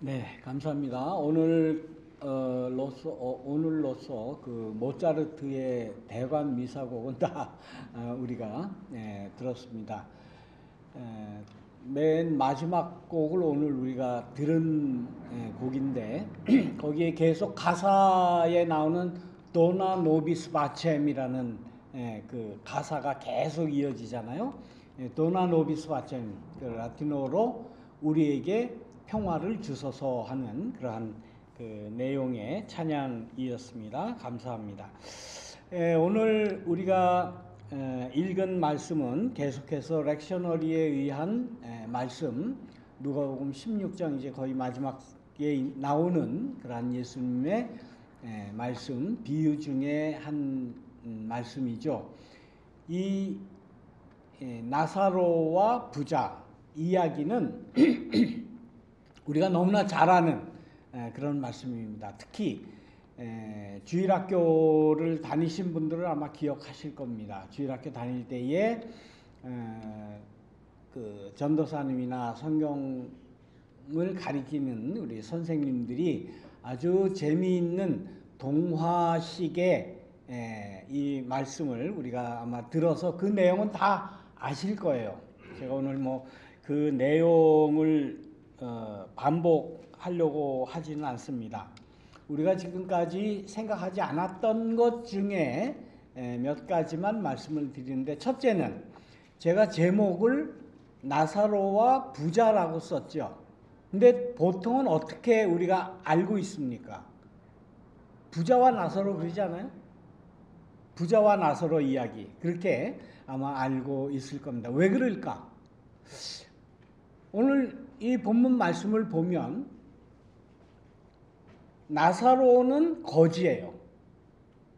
네, 감사합니다. 오늘로서 그 모차르트의 대관 미사곡은 다 우리가 들었습니다. 에, 맨 마지막 곡을 오늘 우리가 들은 곡인데 거기에 계속 가사에 나오는 도나 노비스 바쳔이라는 그 가사가 계속 이어지잖아요. 도나 노비스 바쳔, 그 라틴어로 우리에게 평화를 주소서 하는 그러한 그 내용의 찬양이었습니다. 감사합니다. 오늘 우리가 읽은 말씀은 계속해서 렉셔너리에 의한 말씀, 누가복음 16장 이제 거의 마지막에 나오는 그러한 예수님의 말씀, 비유 중에 한 말씀이죠. 이 나사로와 부자 이야기는 우리가 너무나 잘 아는 그런 말씀입니다. 특히 주일학교를 다니신 분들은 아마 기억하실 겁니다. 주일학교 다닐 때에 그 전도사님이나 성경을 가리키는 우리 선생님들이 아주 재미있는 동화식의 이 말씀을 우리가 아마 들어서 그 내용은 다 아실 거예요. 제가 오늘 뭐 그 내용을 반복하려고 하지는 않습니다. 우리가 지금까지 생각하지 않았던 것 중에 몇 가지만 말씀을 드리는데, 첫째는 제가 제목을 나사로와 부자라고 썼죠. 근데 보통은 어떻게 우리가 알고 있습니까? 부자와 나사로 그러지 않아요? 부자와 나사로 이야기, 그렇게 아마 알고 있을 겁니다. 왜 그럴까? 오늘 이 본문 말씀을 보면 나사로는 거지예요.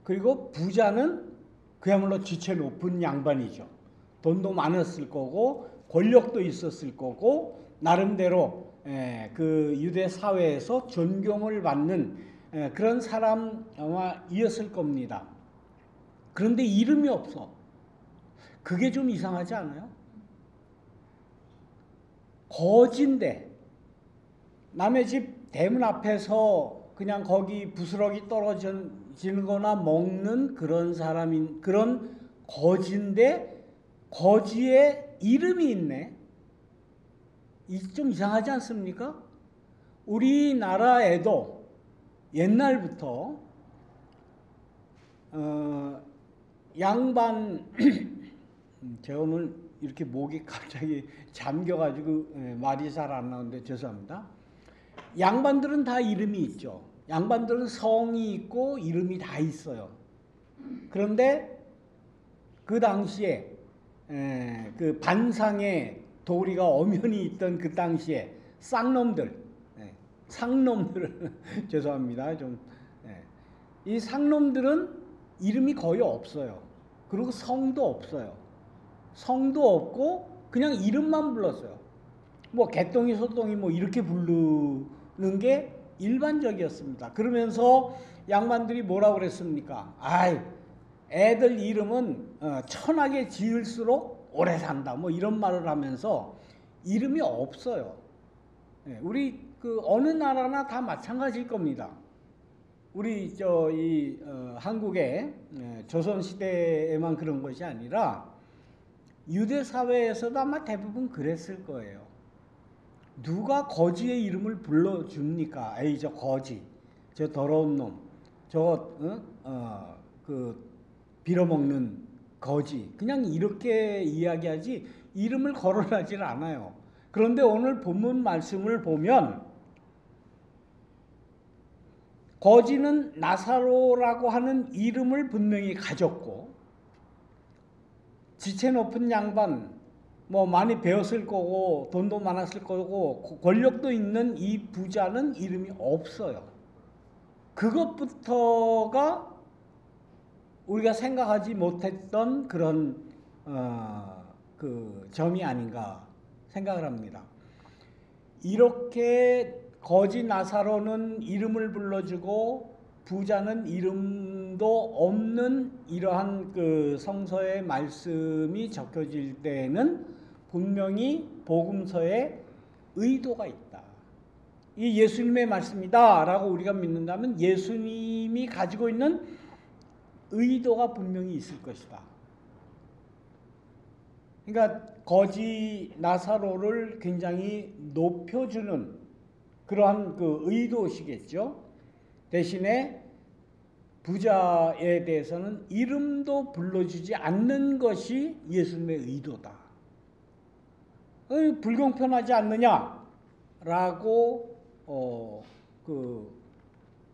그리고 부자는 그야말로 지체 높은 양반이죠. 돈도 많았을 거고 권력도 있었을 거고 나름대로 그 유대 사회에서 존경을 받는 그런 사람이었을 겁니다. 그런데 이름이 없어. 그게 좀 이상하지 않아요? 거지인데 남의 집 대문 앞에서 그냥 거기 부스러기 떨어지는 거나 먹는 그런 사람인, 그런 거지인데 거지에 이름이 있네. 좀 이상하지 않습니까? 우리나라에도 옛날부터 양반 제가 오늘 이렇게 목이 갑자기 잠겨가지고 말이 잘 안 나오는데 죄송합니다. 양반들은 다 이름이 있죠. 양반들은 성이 있고 이름이 다 있어요. 그런데 그 당시에 그 반상에 도리가 엄연히 있던 그 당시에 쌍놈들, 상놈들 죄송합니다. 이 상놈들은 이름이 거의 없어요. 그리고 성도 없어요. 성도 없고 그냥 이름만 불렀어요. 뭐 개똥이 소똥이 뭐 이렇게 부르는 게 일반적이었습니다. 그러면서 양반들이 뭐라고 그랬습니까? 아이, 애들 이름은 천하게 지을수록 오래 산다. 뭐 이런 말을 하면서 이름이 없어요. 우리 그 어느 나라나 다 마찬가지일 겁니다. 우리 한국의 조선 시대에만 그런 것이 아니라 유대 사회에서도 아마 대부분 그랬을 거예요. 누가 거지의 이름을 불러줍니까? 에이, 저 거지, 저 더러운 놈, 그 빌어먹는 거지. 그냥 이렇게 이야기하지 이름을 거론하지를 않아요. 그런데 오늘 본문 말씀을 보면 거지는 나사로라고 하는 이름을 분명히 가졌고, 지체 높은 양반, 뭐 많이 배웠을 거고 돈도 많았을 거고 권력도 있는 이 부자는 이름이 없어요. 그것부터가 우리가 생각하지 못했던 그런 그 점이 아닌가 생각을 합니다. 이렇게 거지 나사로는 이름을 불러주고 부자는 이름도 없는 이러한 그 성서의 말씀이 적혀질 때에는 분명히 복음서에 의도가 있다. 이 예수님의 말씀이다라고 우리가 믿는다면 예수님이 가지고 있는 의도가 분명히 있을 것이다. 그러니까 거지 나사로를 굉장히 높여주는 그러한 그 의도시겠죠. 대신에 부자에 대해서는 이름도 불러주지 않는 것이 예수님의 의도다. 불공평하지 않느냐라고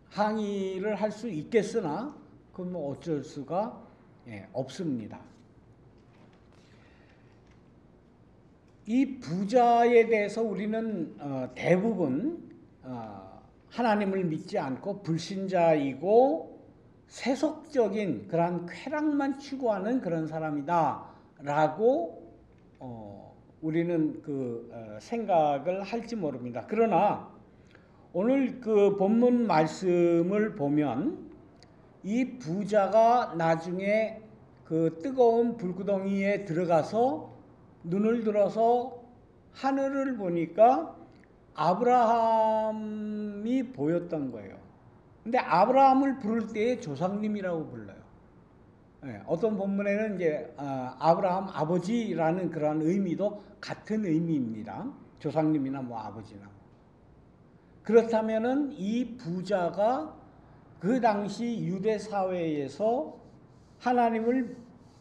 항의를 할 수 있겠으나 그건 뭐 어쩔 수가 없습니다. 이 부자에 대해서 우리는 대부분 하나님을 믿지 않고 불신자이고 세속적인 그런 쾌락만 추구하는 그런 사람이다라고 우리는 생각을 할지 모릅니다. 그러나 오늘 그 본문 말씀을 보면 이 부자가 나중에 그 뜨거운 불구덩이에 들어가서 눈을 들어서 하늘을 보니까 아브라함이 보였던 거예요. 근데 아브라함을 부를 때에 조상님이라고 불러요. 어떤 본문에는 이제 아브라함 아버지라는 그러한 의미도 같은 의미입니다. 조상님이나 뭐 아버지나. 그렇다면은 이 부자가 그 당시 유대 사회에서 하나님을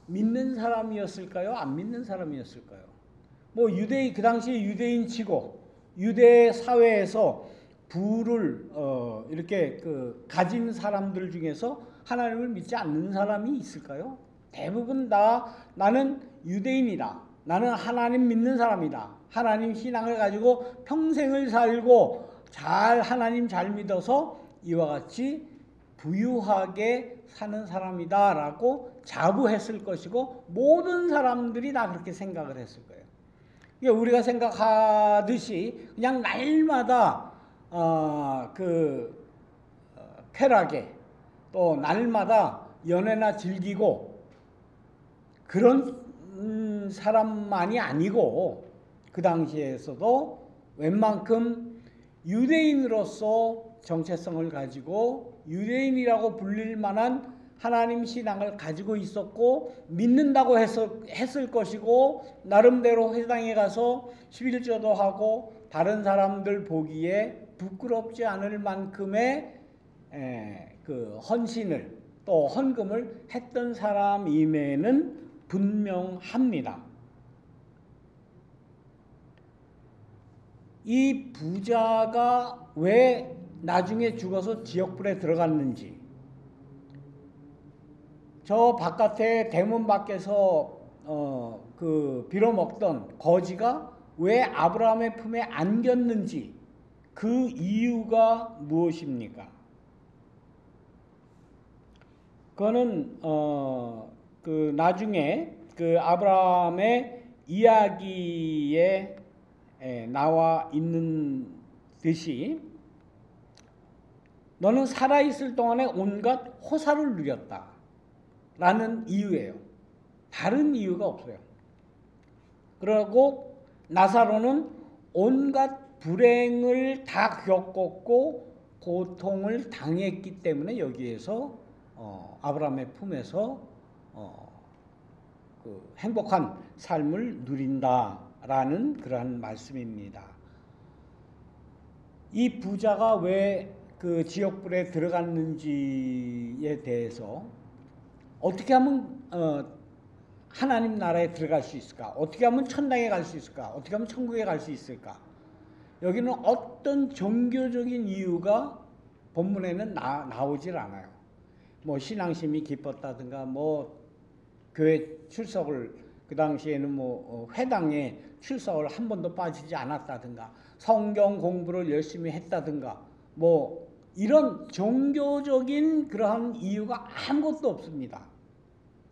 믿는 사람이었을까요? 안 믿는 사람이었을까요? 뭐 그 당시 유대인치고 유대 사회에서 부를 이렇게 가진 사람들 중에서 하나님을 믿지 않는 사람이 있을까요? 대부분 다 나는 유대인이다. 나는 하나님 믿는 사람이다. 하나님 신앙을 가지고 평생을 살고 하나님 잘 믿어서 이와 같이 부유하게 사는 사람이다라고 자부했을 것이고 모든 사람들이 다 그렇게 생각을 했을 거예요. 우리가 생각하듯이 그냥 날마다 쾌락에 또 날마다 연애나 즐기고 그런 사람만이 아니고 그 당시에서도 웬만큼 유대인으로서 정체성을 가지고 유대인이라고 불릴 만한 하나님 신앙을 가지고 있었고 믿는다고 했을 것이고 나름대로 회당에 가서 11조도 하고 다른 사람들 보기에 부끄럽지 않을 만큼의 그 헌신을 또 헌금을 했던 사람임에는 분명합니다. 이 부자가 왜 나중에 죽어서 지옥불에 들어갔는지 저 바깥에 대문 밖에서 빌어먹던 거지가 왜 아브라함의 품에 안겼는지 그 이유가 무엇입니까? 그거는 나중에 그 아브라함의 이야기에 나와 있는 듯이 너는 살아있을 동안에 온갖 호사를 누렸다 라는 이유예요. 다른 이유가 없어요. 그리고 나사로는 온갖 불행을 다 겪었고 고통을 당했기 때문에 여기에서 아브라함의 품에서 행복한 삶을 누린다라는 그러한 말씀입니다. 이 부자가 왜 그 지옥불에 들어갔는지에 대해서 어떻게 하면 하나님 나라에 들어갈 수 있을까? 어떻게 하면 천당에 갈 수 있을까? 어떻게 하면 천국에 갈 수 있을까? 여기는 어떤 종교적인 이유가 본문에는 나오질 않아요. 뭐 신앙심이 깊었다든가 뭐 교회 출석을 그 당시에는 뭐 회당에 출석을 한 번도 빠지지 않았다든가 성경 공부를 열심히 했다든가 뭐 이런 종교적인 그러한 이유가 아무것도 없습니다.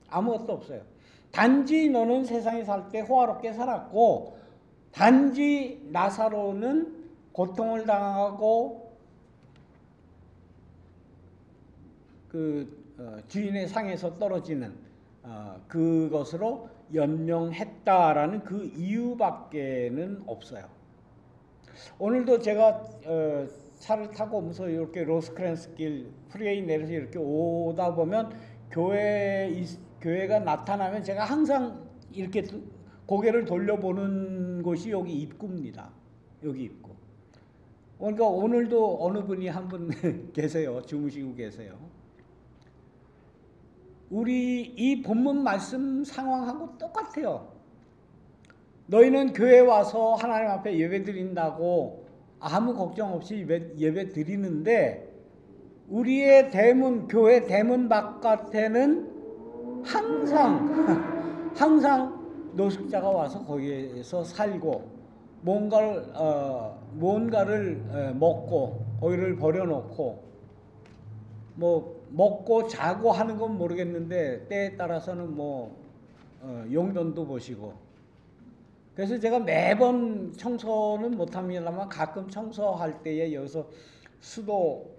아무것도 없어요. 단지 너는 세상에 살 때 호화롭게 살았고 단지 나사로는 고통을 당하고 주인의 상에서 떨어지는 그것으로 연명했다라는 그 이유밖에는 없어요. 오늘도 제가 차를 타고 오면서 이렇게 로스크랜스 길 프리웨이 내려서 이렇게 오다 보면 교회가 나타나면 제가 항상 이렇게 고개를 돌려보는 곳이 여기 입구입니다. 여기 입구. 그러니까 오늘도 어느 분이 한 분 계세요. 주무시고 계세요. 우리 이 본문 말씀 상황하고 똑같아요. 너희는 교회 와서 하나님 앞에 예배 드린다고 아무 걱정 없이 예배 드리는데 우리의 대문, 교회 대문 바깥에는 항상 노숙자가 와서 거기에서 살고 뭔가를 먹고 거기를 버려놓고 뭐 먹고 자고 하는 건 모르겠는데 때에 따라서는 용돈도 보시고 그래서 제가 매번 청소는 못합니다만 가끔 청소할 때에 여기서 수도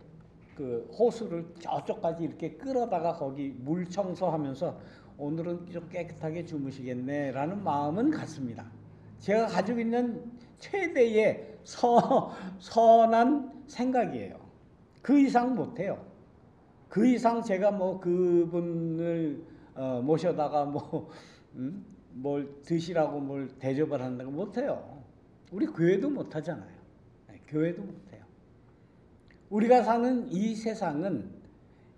그 호수를 저쪽까지 이렇게 끌어다가 거기 물 청소하면서 오늘은 좀 깨끗하게 주무시겠네라는 마음은 갖습니다. 제가 가지고 있는 최대의 선한 생각이에요. 그 이상 못해요. 그 이상 제가 그분을 모셔다가 뭘 드시라고 뭘 대접을 한다고 못해요. 우리 교회도 못하잖아요. 교회도 못해요. 우리가 사는 이 세상은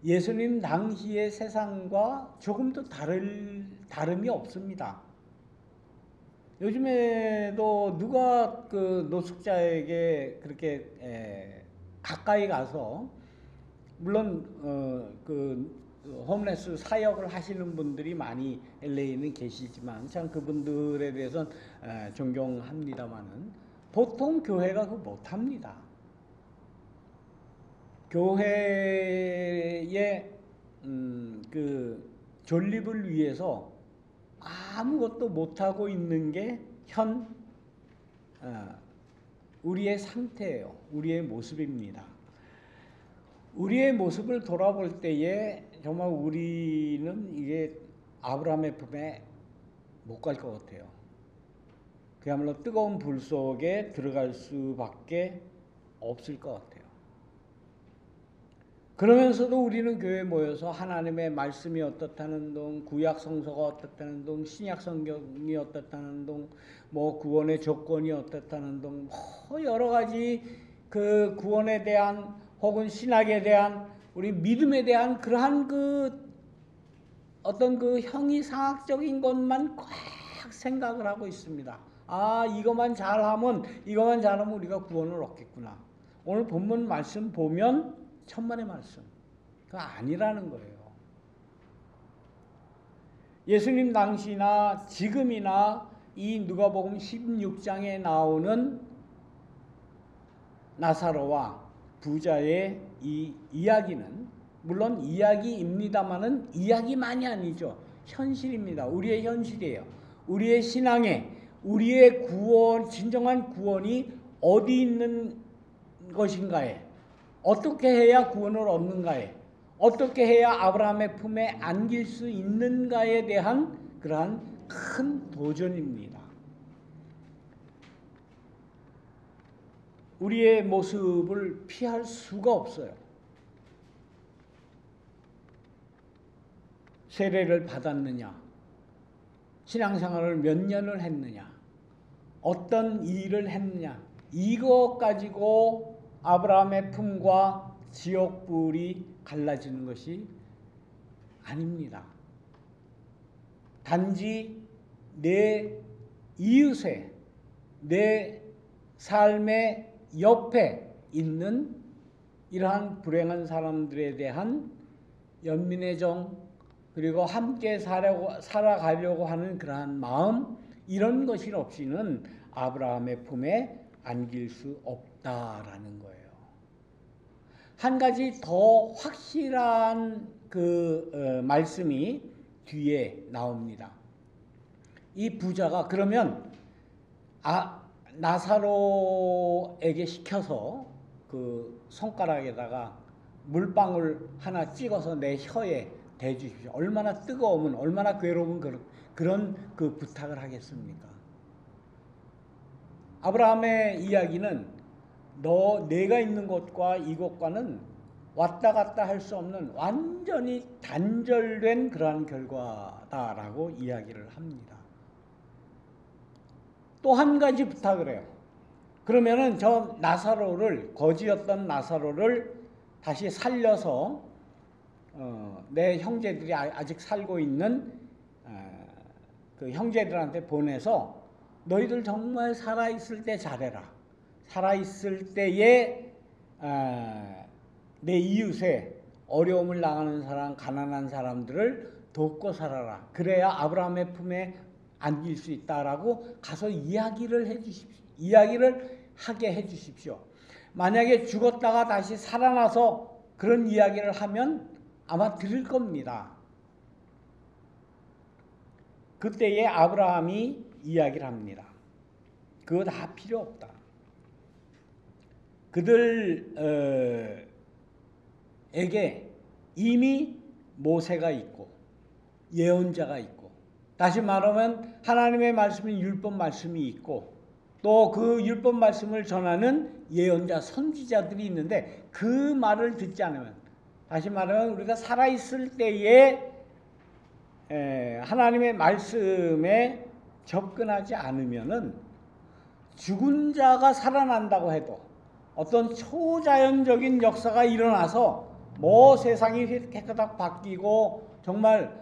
예수님 당시의 세상과 조금도 다름이 없습니다. 요즘에도 누가 그 노숙자에게 그렇게 가까이 가서 물론 그 홈레스 사역을 하시는 분들이 많이 LA에는 계시지만 참 그분들에 대해서는 존경합니다만은 보통 교회가 그거 못합니다. 교회의 그 존립을 위해서 아무것도 못하고 있는 게 우리의 상태예요. 우리의 모습입니다. 우리의 모습을 돌아볼 때에 정말 우리는 이게 아브라함의 품에 못 갈 것 같아요. 그야말로 뜨거운 불 속에 들어갈 수밖에 없을 것 같아요. 그러면서도 우리는 교회에 모여서 하나님의 말씀이 어떻다는 둥, 구약 성서가 어떻다는 둥, 신약 성경이 어떻다는 둥, 구원의 조건이 어떻다는 둥, 여러 가지 그 구원에 대한 혹은 신학에 대한 우리 믿음에 대한 그러한 어떤 그 형이상학적인 것만 꽉 생각을 하고 있습니다. 이것만 잘하면 우리가 구원을 얻겠구나. 오늘 본문 말씀 보면 천만의 말씀. 그거 아니라는 거예요. 예수님 당시나 지금이나 이 누가복음 16장에 나오는 나사로와 부자의 이 이야기는 물론 이야기입니다만은 이야기만이 아니죠. 현실입니다. 우리의 현실이에요. 우리의 신앙에 우리의 구원, 진정한 구원이 어디 있는 것인가에 어떻게 해야 구원을 얻는가에 어떻게 해야 아브라함의 품에 안길 수 있는가에 대한 그러한 큰 도전입니다. 우리의 모습을 피할 수가 없어요. 세례를 받았느냐, 신앙생활을 몇 년을 했느냐, 어떤 일을 했느냐, 이것 가지고 아브라함의 품과 지옥불이 갈라지는 것이 아닙니다. 단지 내 이웃에, 내 삶의 옆에 있는 이러한 불행한 사람들에 대한 연민의 정, 그리고 함께 살아가려고 하는 그러한 마음, 이런 것이 없이는 아브라함의 품에 안길 수 없다라는 거예요. 한 가지 더 확실한 말씀이 뒤에 나옵니다. 이 부자가 그러면 나사로에게 시켜서 그 손가락에다가 물방울 하나 찍어서 내 혀에 대주십시오. 얼마나 뜨거우면, 얼마나 괴로우면 그런 그 부탁을 하겠습니까? 아브라함의 이야기는 내가 있는 곳과 이곳과는 왔다 갔다 할 수 없는 완전히 단절된 그러한 결과다라고 이야기를 합니다. 또 한 가지 부탁을 해요. 그러면은 저 거지였던 나사로를 다시 살려서 내 형제들이 아직 살고 있는 그 형제들한테 보내서 너희들 정말 살아있을 때 잘해라. 살아있을 때에 내 이웃에 어려움을 당하는 사람, 가난한 사람들을 돕고 살아라. 그래야 아브라함의 품에 안길 수 있다라고 가서 이야기를 하게 해주십시오. 만약에 죽었다가 다시 살아나서 그런 이야기를 하면 아마 들을 겁니다. 그때에 아브라함이 이야기를 합니다. 그거 다 필요 없다. 그들에게 이미 모세가 있고 예언자가 있고, 다시 말하면 하나님의 말씀인 율법 말씀이 있고, 또 그 율법 말씀을 전하는 예언자 선지자들이 있는데 그 말을 듣지 않으면, 다시 말하면 우리가 살아있을 때에 하나님의 말씀에 접근하지 않으면은 죽은 자가 살아난다고 해도 어떤 초자연적인 역사가 일어나서 세상이 깨끗하게 바뀌고 정말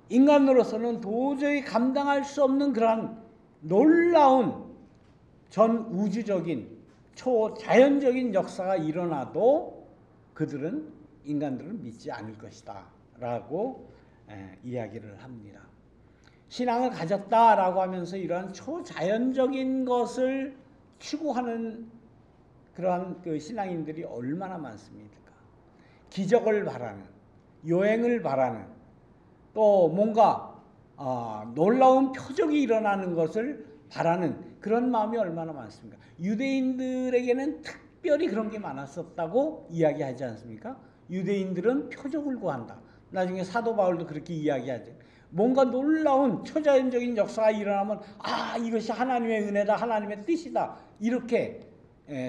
인간으로서는 도저히 감당할 수 없는 그러한 놀라운 전 우주적인 초자연적인 역사가 일어나도 인간들은 믿지 않을 것이다 라고 이야기를 합니다. 신앙을 가졌다라고 하면서 이러한 초자연적인 것을 추구하는 그러한 그 신앙인들이 얼마나 많습니까? 기적을 바라는, 요행을 바라는, 또 뭔가 놀라운 표적이 일어나는 것을 바라는 그런 마음이 얼마나 많습니까? 유대인들에게는 특별히 그런 게 많았었다고 이야기하지 않습니까? 유대인들은 표적을 구한다. 나중에 사도 바울도 그렇게 이야기하죠. 뭔가 놀라운 초자연적인 역사가 일어나면 이것이 하나님의 은혜다, 하나님의 뜻이다, 이렇게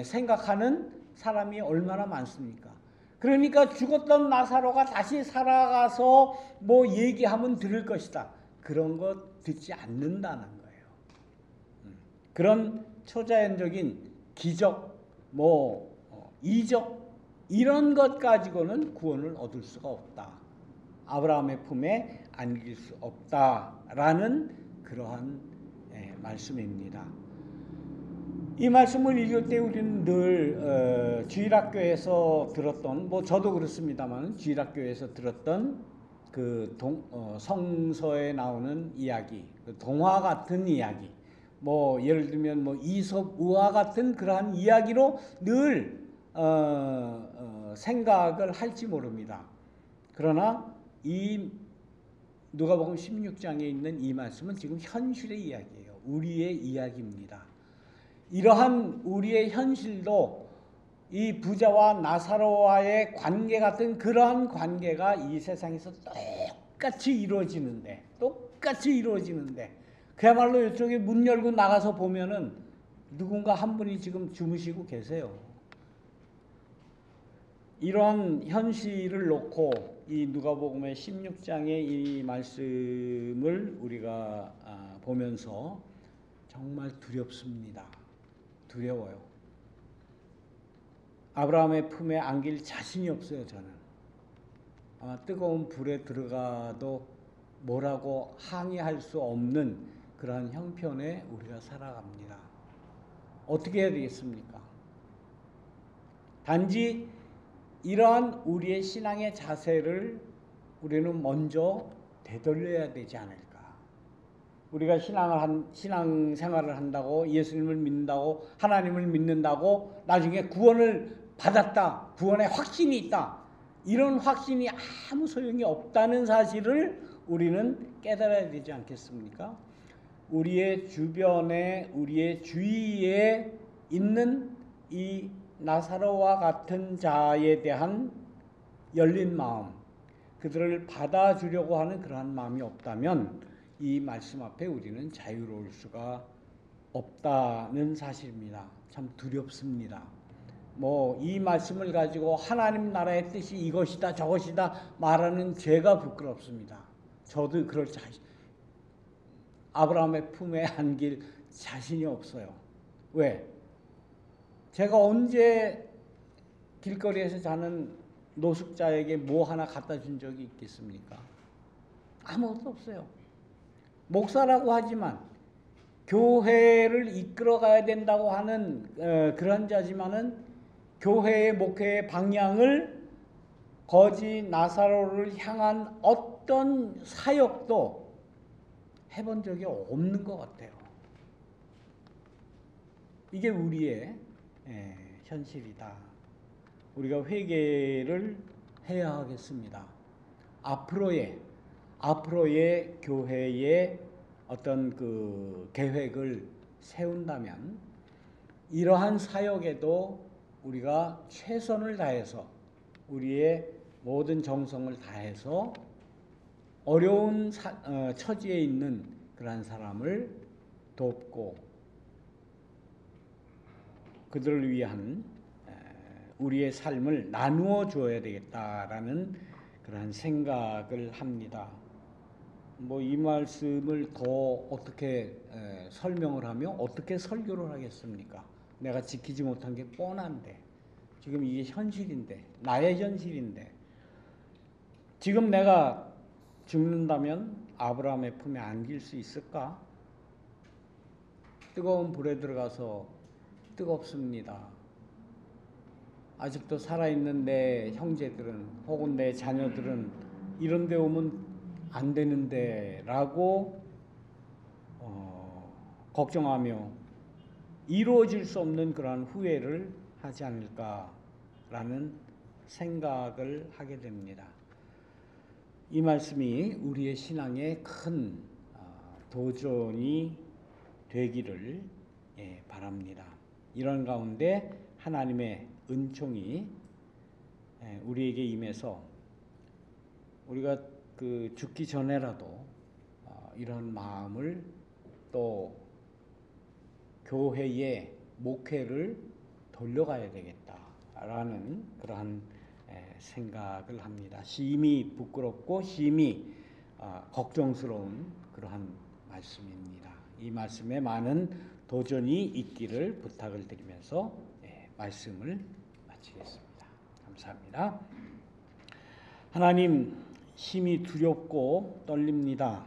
생각하는 사람이 얼마나 많습니까? 그러니까 죽었던 나사로가 다시 살아가서 얘기하면 들을 것이다, 그런 거 듣지 않는다는 거예요. 그런 초자연적인 기적, 이적, 이런 것 가지고는 구원을 얻을 수가 없다. 아브라함의 품에 안길 수 없다라는 그러한 말씀입니다. 이 말씀을 읽을 때 우리는 늘 주일학교에서 들었던, 저도 그렇습니다만 주일학교에서 들었던 그 성서에 나오는 이야기, 그 동화 같은 이야기, 예를 들면 이솝우화 같은 그러한 이야기로 늘 생각을 할지 모릅니다. 그러나 이 누가복음 16장에 있는 이 말씀은 지금 현실의 이야기예요. 우리의 이야기입니다. 이러한 우리의 현실도 이 부자와 나사로와의 관계 같은 그러한 관계가 이 세상에서 똑같이 이루어지는데 그야말로 이쪽에 문 열고 나가서 보면은 누군가 한 분이 지금 주무시고 계세요. 이러한 현실을 놓고 이 누가복음의 16장의 이 말씀을 우리가 보면서 정말 두렵습니다. 두려워요. 아브라함의 품에 안길 자신이 없어요. 저는 뜨거운 불에 들어가도 뭐라고 항의할 수 없는 그러한 형편에 우리가 살아갑니다. 어떻게 해야 되겠습니까? 단지 이러한 우리의 신앙의 자세를 우리는 먼저 되돌려야 되지 않을까? 우리가 신앙생활을 한다고, 예수님을 믿는다고, 하나님을 믿는다고, 나중에 구원을 받았다, 구원의 확신이 있다, 이런 확신이 아무 소용이 없다는 사실을 우리는 깨달아야 되지 않겠습니까? 우리의 주변에, 우리의 주위에 있는 이 나사로와 같은 자에 대한 열린 마음, 그들을 받아주려고 하는 그러한 마음이 없다면 이 말씀 앞에 우리는 자유로울 수가 없다는 사실입니다. 참 두렵습니다. 뭐 이 말씀을 가지고 하나님 나라의 뜻이 이것이다 저것이다 말하는 제가 부끄럽습니다. 저도 그럴 자신, 아브라함의 품에 안길 자신이 없어요. 왜? 제가 언제 길거리에서 자는 노숙자에게 뭐 하나 갖다 준 적이 있겠습니까? 아무것도 없어요. 목사라고 하지만 교회를 이끌어 가야 된다고 하는 그런 자지만은 교회의 목회의 방향을 거지 나사로를 향한 어떤 사역도 해본 적이 없는 것 같아요. 이게 우리의 현실이다. 우리가 회개를 해야 하겠습니다. 앞으로의 교회의 어떤 그 계획을 세운다면 이러한 사역에도 우리가 최선을 다해서 우리의 모든 정성을 다해서 어려운 처지에 있는 그러한 사람을 돕고 그들을 위한 우리의 삶을 나누어 줘야 되겠다라는 그러한 생각을 합니다. 뭐 이 말씀을 더 어떻게 설명을 하며 어떻게 설교를 하겠습니까? 내가 지키지 못한 게 뻔한데 지금 이게 현실인데 나의 현실인데 지금 내가 죽는다면 아브라함의 품에 안길 수 있을까? 뜨거운 불에 들어가서 뜨겁습니다. 아직도 살아있는 내 형제들은 혹은 내 자녀들은 이런 데 오면 안 되는데 라고 걱정하며 이루어질 수 없는 그러한 후회를 하지 않을까라는 생각을 하게 됩니다. 이 말씀이 우리의 신앙에 큰 도전이 되기를 바랍니다. 이런 가운데 하나님의 은총이 우리에게 임해서 우리가 그 죽기 전에라도 이런 마음을 또 교회의 목회를 돌려가야 되겠다라는 그러한 생각을 합니다. 심히 부끄럽고 심히 걱정스러운 그러한 말씀입니다. 이 말씀에 많은 도전이 있기를 부탁을 드리면서 말씀을 마치겠습니다. 감사합니다. 하나님, 심히 두렵고 떨립니다.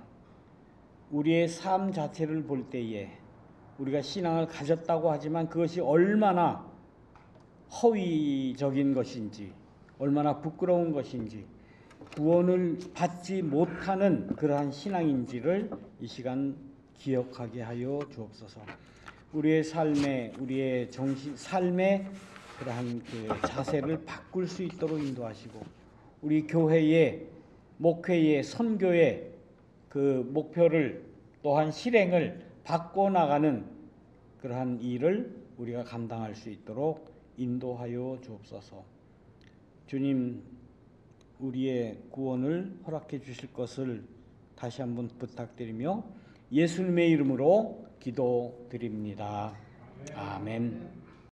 우리의 삶 자체를 볼 때에 우리가 신앙을 가졌다고 하지만 그것이 얼마나 허위적인 것인지 얼마나 부끄러운 것인지 구원을 받지 못하는 그러한 신앙인지를 이 시간 기억하게 하여 주옵소서. 우리의 삶에 우리의 삶의 그러한 그 자세를 바꿀 수 있도록 인도하시고 우리 교회의 목회의 선교의 그 목표를 또한 실행을 바꿔나가는 그러한 일을 우리가 감당할 수 있도록 인도하여 주옵소서. 주님, 우리의 구원을 허락해 주실 것을 다시 한번 부탁드리며 예수님의 이름으로 기도드립니다. 아멘.